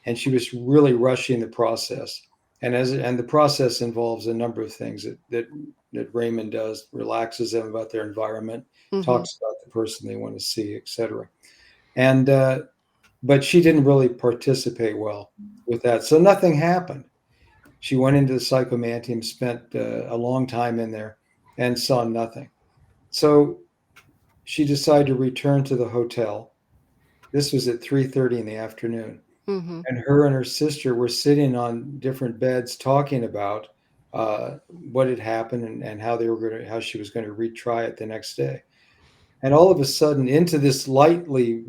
[SPEAKER 3] And she was really rushing the process. And the process involves a number of things that Raymond does, relaxes them about their environment, talks about the person they want to see, etc. And but she didn't really participate well with that. So nothing happened. She went into the psychomantium, spent a long time in there, and saw nothing. So she decided to return to the hotel. This was at 3:30 in the afternoon. And her and her sister were sitting on different beds talking about what had happened and how she was going to retry it the next day. And all of a sudden, into this brightly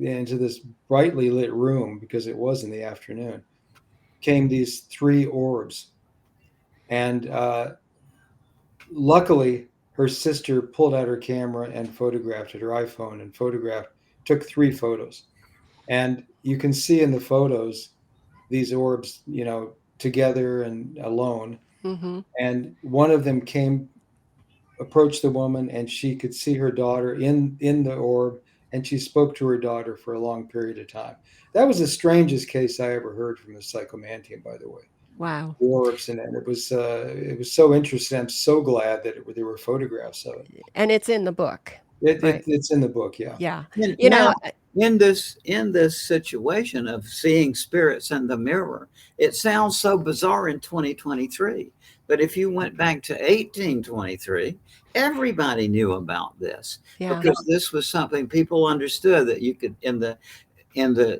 [SPEAKER 3] lit room, because it was in the afternoon, came these 3 orbs. And luckily, her sister pulled out her camera and photographed it, her iPhone, and took 3 photos. And you can see in the photos these orbs, together and alone. And one of them approached the woman, and she could see her daughter in the orb, and she spoke to her daughter for a long period of time. That was the strangest case I ever heard from the psychomantium, by the way.
[SPEAKER 2] Wow.
[SPEAKER 3] The orbs, and it was so interesting. I'm so glad that there were photographs of it.
[SPEAKER 2] And it's in the book.
[SPEAKER 3] It's in the book, yeah.
[SPEAKER 2] Yeah.
[SPEAKER 4] Now, in this situation of seeing spirits in the mirror, it sounds so bizarre in 2023. But if you went back to 1823, everybody knew about this, because this was something people understood, that you could, in the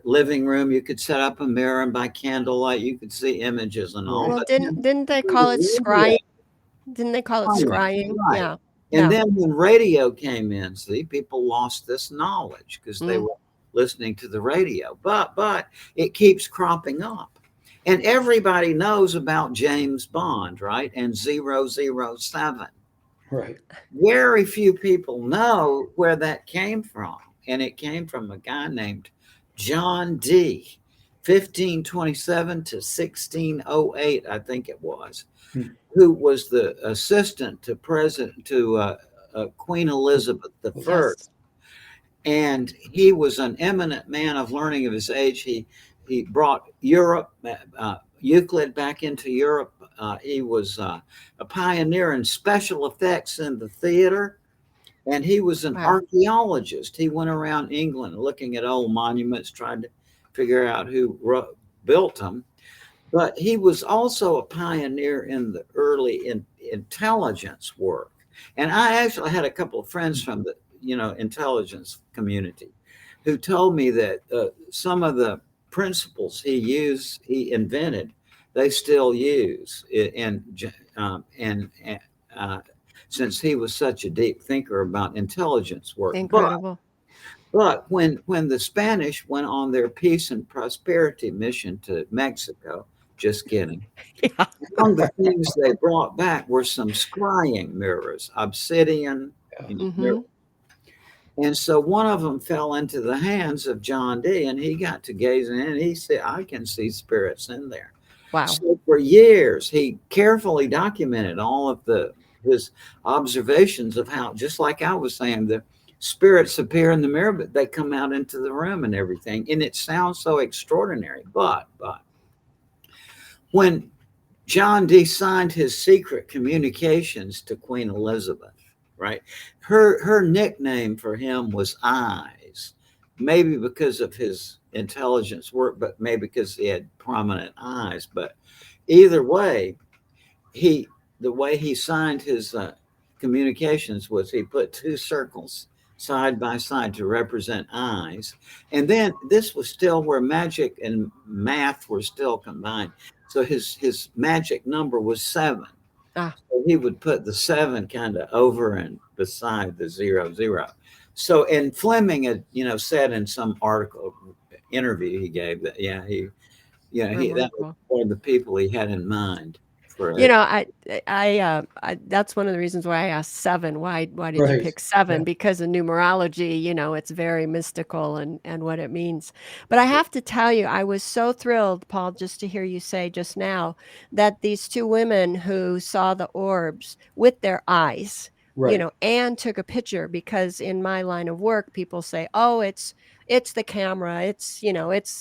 [SPEAKER 4] living room, you could set up a mirror, and by candlelight you could see images and all.
[SPEAKER 2] Well, didn't they call it scrying? Didn't they call it scrying?
[SPEAKER 4] Right.
[SPEAKER 2] Yeah.
[SPEAKER 4] And then when radio came in, see, people lost this knowledge because they were listening to the radio. But it keeps cropping up. And everybody knows about James Bond, right? And 007.
[SPEAKER 3] Right.
[SPEAKER 4] Very few people know where that came from. And it came from a guy named John D. 1527 to 1608, I think it was, who was the assistant to Queen Elizabeth I. Yes. And he was an eminent man of learning of his age. He brought Euclid back into Europe. He was a pioneer in special effects in the theater. And he was an archaeologist. He went around England looking at old monuments, trying to figure out who built them. But he was also a pioneer in the early intelligence work. And I actually had a couple of friends from the intelligence community who told me that some of the principles he invented, they still use. And since he was such a deep thinker about intelligence work.
[SPEAKER 2] Incredible.
[SPEAKER 4] But when the Spanish went on their peace and prosperity mission to Mexico, just kidding. Yeah. Among the things they brought back were some scrying mirrors, obsidian. And so one of them fell into the hands of John D, and he got to gazing in, and he said, I can see spirits in there.
[SPEAKER 2] Wow.
[SPEAKER 4] So for years, he carefully documented all of his observations of how, just like I was saying, the spirits appear in the mirror, but they come out into the room and everything. And it sounds so extraordinary. But when John D signed his secret communications to Queen Elizabeth, right, her nickname for him was Eyes, maybe because of his intelligence work, but maybe because he had prominent eyes. But either way, the way he signed his communications was he put two circles side by side to represent eyes. And then this was still where magic and math were still combined. So his magic number was 7. So he would put the 7 kind of over and beside the 00. So, and Fleming had, said in some interview he gave that, that was one of the people he had in mind.
[SPEAKER 2] I that's one of the reasons why I asked 7. Why did you pick 7? Yeah. Because of numerology, it's very mystical and what it means. But I have to tell you, I was so thrilled, Paul, just to hear you say just now that these 2 women who saw the orbs with their eyes, and took a picture, because in my line of work, people say, oh, it's the camera, it's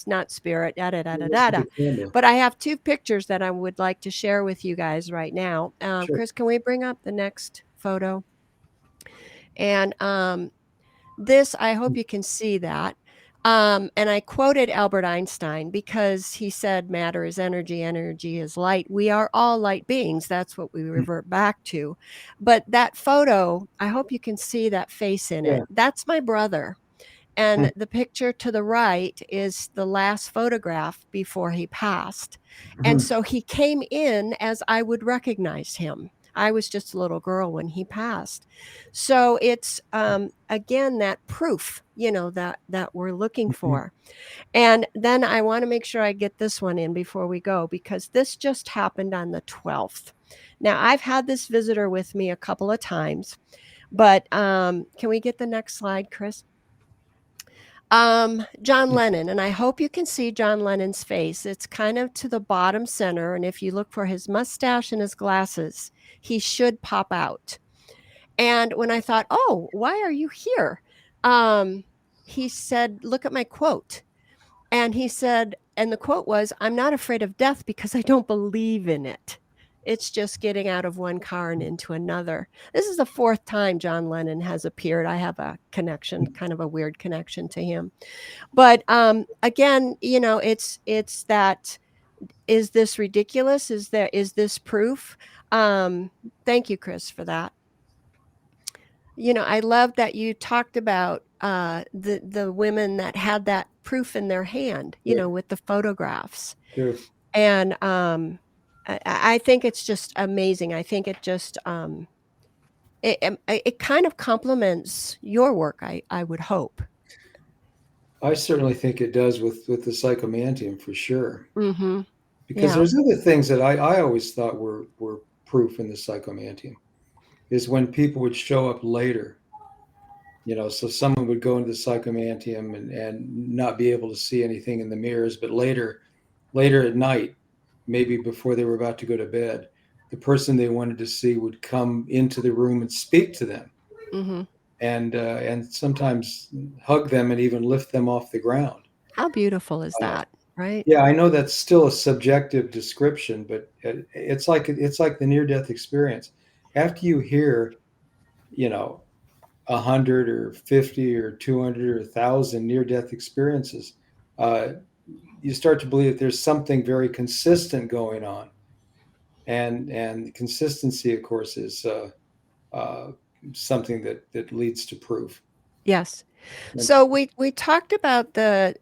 [SPEAKER 2] not spirit, But I have 2 pictures that I would like to share with you guys right now. Sure. Chris, can we bring up the next photo? And this, I hope you can see that. And I quoted Albert Einstein because he said matter is energy, energy is light. We are all light beings. That's what we revert back to. But that photo, I hope you can see that face in it. That's my brother. And the picture to the right is the last photograph before he passed. And so he came in as I would recognize him. I was just a little girl when he passed. So it's, again, that proof, that we're looking for. And then I want to make sure I get this one in before we go, because this just happened on the 12th. Now, I've had this visitor with me a couple of times, but can we get the next slide, Chris? John Lennon, and I hope you can see John Lennon's face. It's kind of to the bottom center, and if you look for his mustache and his glasses, he should pop out. And when I thought, oh, why are you here? He said, look at my quote. And he said, and the quote was, I'm not afraid of death because I don't believe in it. It's just getting out of one car and into another. This is the fourth time John Lennon has appeared. I have a connection, kind of a weird connection to him. But again, it's that, is this ridiculous? Is this proof? Thank you, Chris, for that. I love that you talked about the women that had that proof in their hand, with the photographs.
[SPEAKER 3] Sure.
[SPEAKER 2] And I think it's just amazing. I think it just it kind of complements your work. I would hope.
[SPEAKER 3] I certainly think it does with the psychomantium for sure.
[SPEAKER 2] Mm-hmm.
[SPEAKER 3] Because there's other things that I always thought were proof in the psychomantium, is when people would show up later. So someone would go into the psychomantium and not be able to see anything in the mirrors, but later at night, maybe before they were about to go to bed, the person they wanted to see would come into the room and speak to them.
[SPEAKER 2] Mm-hmm.
[SPEAKER 3] And sometimes hug them and even lift them off the ground.
[SPEAKER 2] How beautiful is that, right?
[SPEAKER 3] Yeah, I know that's still a subjective description, but it's like the near-death experience. After you hear, 100 or 50 or 200 or 1,000 near-death experiences, you start to believe that there's something very consistent going on, and consistency, of course, is something that leads to proof.
[SPEAKER 2] Yes. So we talked about the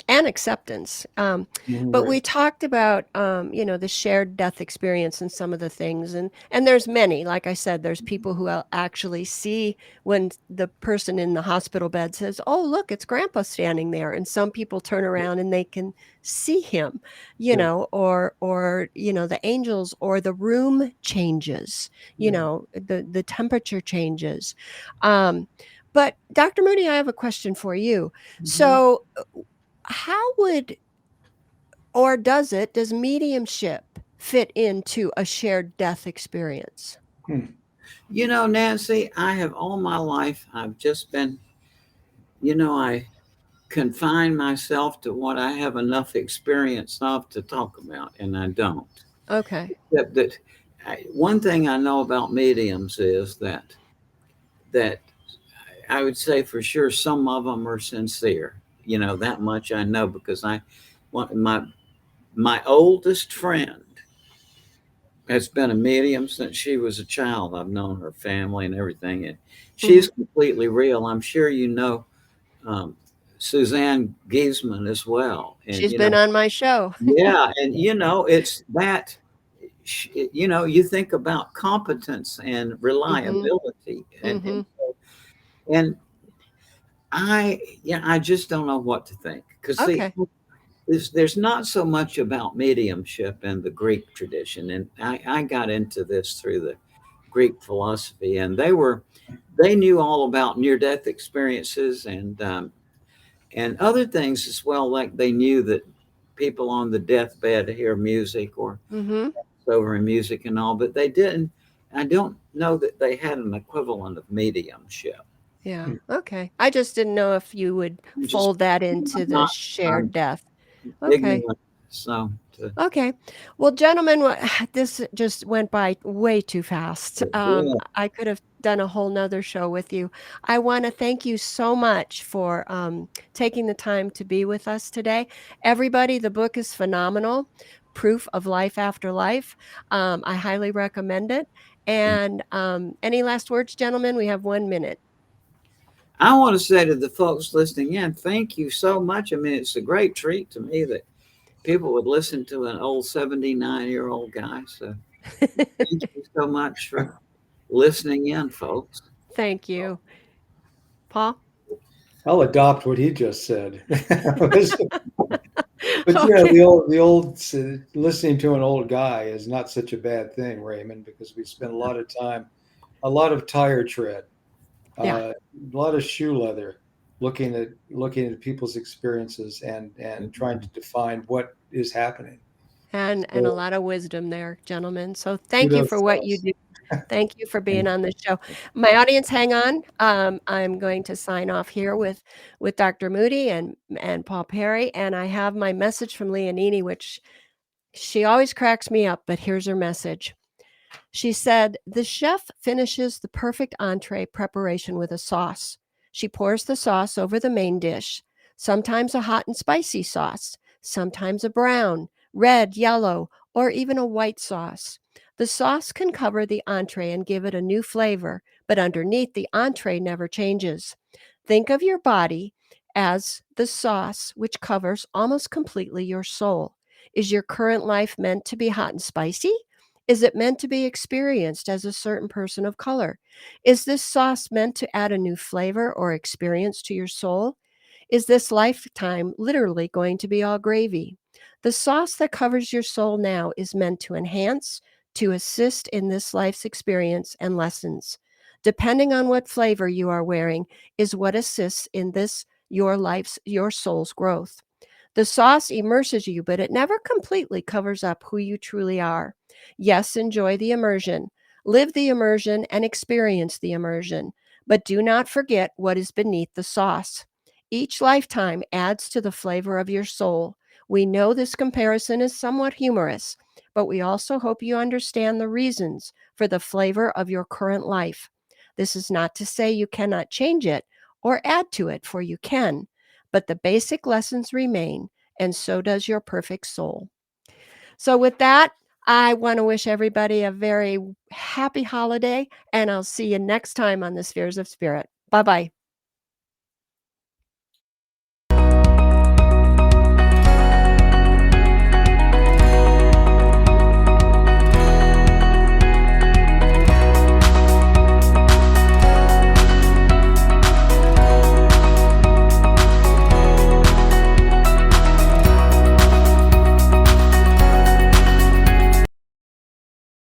[SPEAKER 2] and acceptance, but
[SPEAKER 3] Right.
[SPEAKER 2] we talked about the shared death experience and some of the things, and there's many. Like I said, there's people who actually see when the person in the hospital bed says, "Oh, look, it's Grandpa standing there," and some people turn around and they can see him, or the angels, or the room changes, the temperature changes. But Dr. Moody, I have a question for you. Mm-hmm. So how does mediumship fit into a shared death experience?
[SPEAKER 4] Nancy, I have all my life, I've just been, I confine myself to what I have enough experience of to talk about, and I don't.
[SPEAKER 2] Okay.
[SPEAKER 4] Except that one thing I know about mediums is that I would say for sure some of them are sincere. That much I know, because my oldest friend has been a medium since she was a child. I've known her family and everything, and she's completely real. I'm sure Suzanne Giesman as well. And,
[SPEAKER 2] she's been on my show.
[SPEAKER 4] Yeah, and it's that. You think about competence and reliability, and I just don't know what to think, because there's not so much about mediumship in the Greek tradition, and I got into this through the Greek philosophy, and they knew all about near-death experiences and other things as well. Like they knew that people on the deathbed hear music or over in music and all, but they didn't. I don't know that they had an equivalent of mediumship.
[SPEAKER 2] Yeah. Okay. I just didn't know if you would fold that into the shared death. Okay. Okay. Well, gentlemen, this just went by way too fast. I could have done a whole nother show with you. I want to thank you so much for taking the time to be with us today. Everybody, the book is phenomenal. Proof of Life After Life. I highly recommend it. And any last words, gentlemen? We have 1 minute.
[SPEAKER 4] I want to say to the folks listening in, thank you so much. I mean, it's a great treat to me that people would listen to an old 79-year-old guy. So thank you so much for listening in, folks.
[SPEAKER 2] Thank you. Paul?
[SPEAKER 3] I'll adopt what he just said. But the old listening to an old guy is not such a bad thing, Raymond, because we spend a lot of time, a lot of tire tread, a lot of shoe leather, looking at people's experiences and trying to define what is happening.
[SPEAKER 2] And a lot of wisdom there, gentlemen. So thank you for
[SPEAKER 3] Kudos to
[SPEAKER 2] what you
[SPEAKER 3] us.
[SPEAKER 2] do. Thank you for being on the show. My audience, hang on. I'm going to sign off here with Dr. Moody and Paul Perry, and I have my message from Leonini, which she always cracks me up, but here's her message. She said, "The chef finishes the perfect entree preparation with a sauce. She pours the sauce over the main dish, sometimes a hot and spicy sauce, sometimes a brown, red, yellow, or even a white sauce. The sauce can cover the entree and give it a new flavor, but underneath the entree never changes. Think of your body as the sauce which covers almost completely your soul. Is your current life meant to be hot and spicy? Is it meant to be experienced as a certain person of color? Is this sauce meant to add a new flavor or experience to your soul? Is this lifetime literally going to be all gravy? The sauce that covers your soul now is meant to enhance, to assist in this life's experience and lessons. Depending on what flavor you are wearing is what assists in this your soul's growth. The sauce immerses you, but it never completely covers up who you truly are. Yes, enjoy the immersion. Live the immersion and experience the immersion, but do not forget what is beneath the sauce. Each lifetime adds to the flavor of your soul. We know this comparison is somewhat humorous, but we also hope you understand the reasons for the flavor of your current life. This is not to say you cannot change it or add to it, for you can, but the basic lessons remain, and so does your perfect soul. So with that, I want to wish everybody a very happy holiday, and I'll see you next time on the Spheres of Spirit. Bye-bye.